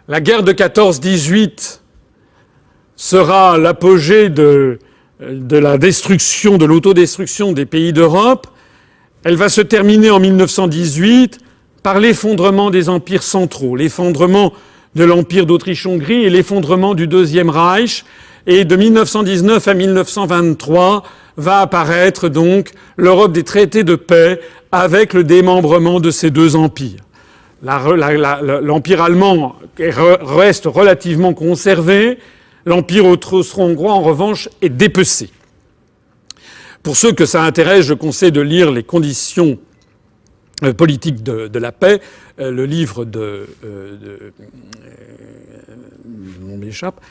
La guerre de 14-18 sera l'apogée de la destruction, de l'autodestruction des pays d'Europe. Elle va se terminer en 1918 par l'effondrement des empires centraux, l'effondrement de l'empire d'Autriche-Hongrie et l'effondrement du Deuxième Reich. Et de 1919 à 1923 va apparaître donc l'Europe des traités de paix avec le démembrement de ces deux empires. L'empire allemand reste relativement conservé. L'empire austro-hongrois, en revanche, est dépecé. Pour ceux que ça intéresse, je conseille de lire Les conditions politiques de la paix, le livre on m'échappe,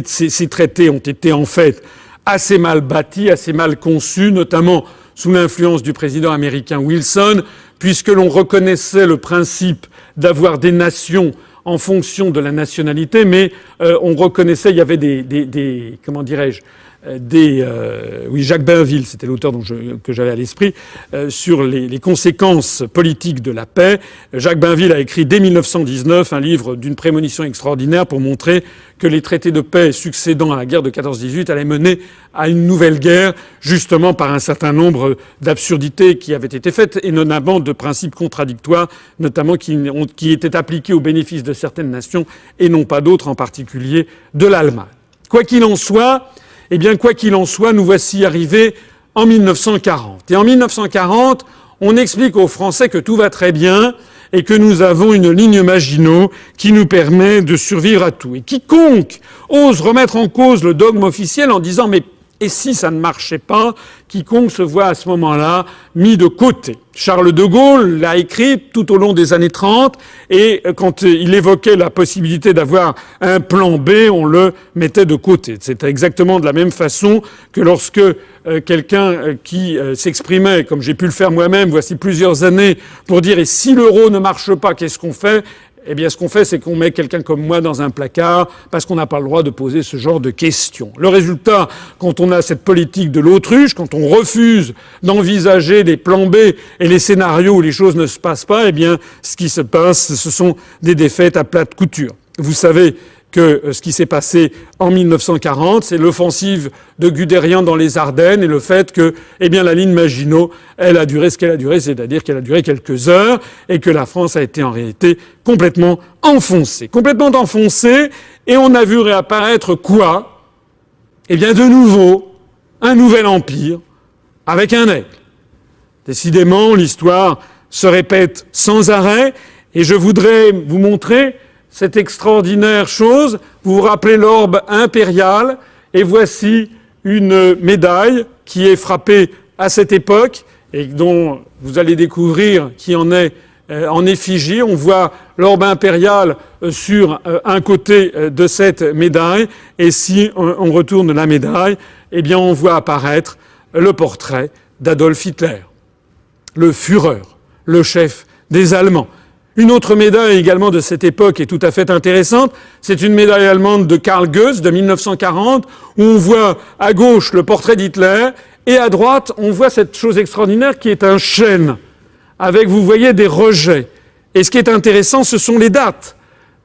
ces traités ont été en fait assez mal bâtis, assez mal conçus, notamment sous l'influence du président américain Wilson, puisque l'on reconnaissait le principe d'avoir des nations en fonction de la nationalité, mais on reconnaissait, il y avait comment dirais-je, oui, Jacques Bainville, c'était l'auteur que j'avais à l'esprit, sur les conséquences politiques de la paix. Jacques Bainville a écrit dès 1919 un livre d'une prémonition extraordinaire pour montrer que les traités de paix succédant à la guerre de 14-18 allaient mener à une nouvelle guerre, justement par un certain nombre d'absurdités qui avaient été faites, et notamment de principes contradictoires, notamment qui étaient appliqués au bénéfice de certaines nations et non pas d'autres, en particulier de l'Allemagne. Quoi qu'il en soit, nous voici arrivés en 1940. Et en 1940, on explique aux Français que tout va très bien et que nous avons une ligne Maginot qui nous permet de survivre à tout. Et quiconque ose remettre en cause le dogme officiel en disant « mais et si ça ne marchait pas ?» quiconque se voit à ce moment-là mis de côté. Charles de Gaulle l'a écrit tout au long des années 30, et quand il évoquait la possibilité d'avoir un plan B, on le mettait de côté. C'était exactement de la même façon que lorsque quelqu'un qui s'exprimait, comme j'ai pu le faire moi-même voici plusieurs années, pour dire « et si l'euro ne marche pas, qu'est-ce qu'on fait ?» Eh bien, ce qu'on fait, c'est qu'on met quelqu'un comme moi dans un placard parce qu'on n'a pas le droit de poser ce genre de questions. Le résultat, quand on a cette politique de l'autruche, quand on refuse d'envisager les plans B et les scénarios où les choses ne se passent pas, eh bien, ce qui se passe, ce sont des défaites à plate couture. Vous savez que ce qui s'est passé en 1940, c'est l'offensive de Guderian dans les Ardennes et le fait que, eh bien, la ligne Maginot, elle a duré ce qu'elle a duré, c'est-à-dire qu'elle a duré quelques heures et que la France a été en réalité complètement enfoncée. Complètement enfoncée, et on a vu réapparaître quoi? Eh bien, de nouveau, un nouvel empire avec un aigle. Décidément, l'histoire se répète sans arrêt, et je voudrais vous montrer cette extraordinaire chose. Vous vous rappelez l'orbe impérial, et voici une médaille qui est frappée à cette époque et dont vous allez découvrir qui en est en effigie. On voit l'orbe impérial sur un côté de cette médaille, et si on retourne la médaille, eh bien on voit apparaître le portrait d'Adolf Hitler, le Führer, le chef des Allemands. Une autre médaille également de cette époque est tout à fait intéressante. C'est une médaille allemande de Karl Goetz de 1940, où on voit à gauche le portrait d'Hitler et à droite on voit cette chose extraordinaire qui est un chêne avec, vous voyez, des rejets. Et ce qui est intéressant, ce sont les dates.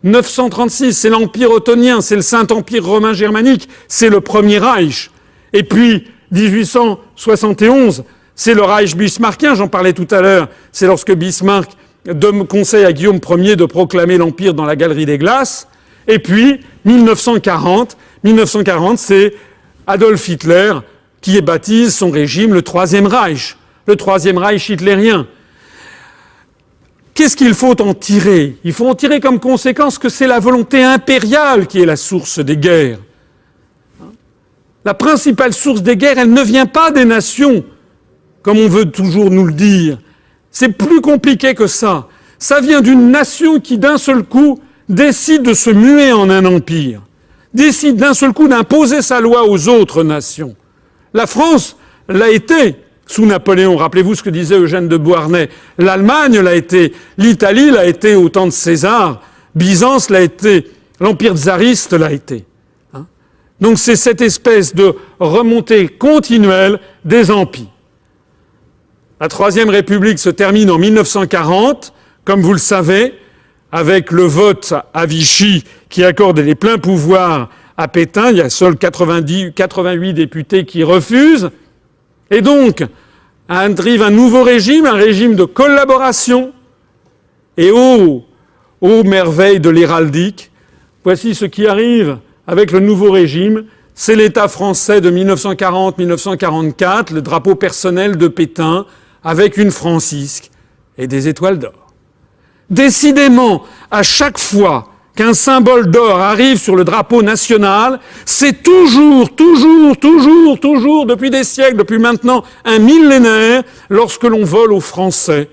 936, c'est l'Empire ottonien, c'est le Saint-Empire romain germanique, c'est le Premier Reich. Et puis 1871, c'est le Reich bismarckien, j'en parlais tout à l'heure, c'est lorsque Bismarck donne conseil à Guillaume Ier de proclamer l'Empire dans la Galerie des Glaces. Et puis, 1940, c'est Adolf Hitler qui baptise son régime le Troisième Reich hitlérien. Qu'est-ce qu'il faut en tirer? Il faut en tirer comme conséquence que c'est la volonté impériale qui est la source des guerres. La principale source des guerres, elle ne vient pas des nations, comme on veut toujours nous le dire. C'est plus compliqué que ça. Ça vient d'une nation qui, d'un seul coup, décide de se muer en un empire, décide d'un seul coup d'imposer sa loi aux autres nations. La France l'a été sous Napoléon. Rappelez-vous ce que disait Eugène de Beauharnais. L'Allemagne l'a été, l'Italie l'a été au temps de César, Byzance l'a été, l'Empire tsariste l'a été. Donc c'est cette espèce de remontée continuelle des empires. La Troisième République se termine en 1940, Comme vous le savez, avec le vote à Vichy qui accorde les pleins pouvoirs à Pétain, il y a seuls 88 députés qui refusent. Et donc, arrive un nouveau régime, un régime de collaboration. Et ô merveille de l'héraldique, voici ce qui arrive avec le nouveau régime. C'est l'État français de 1940-1944, le drapeau personnel de Pétain, avec une francisque et des étoiles d'or. Décidément, à chaque fois qu'un symbole d'or arrive sur le drapeau national, c'est toujours, depuis des siècles, depuis maintenant un millénaire, lorsque l'on vole aux Français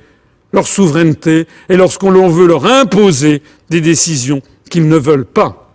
leur souveraineté et lorsqu'on veut leur imposer des décisions qu'ils ne veulent pas.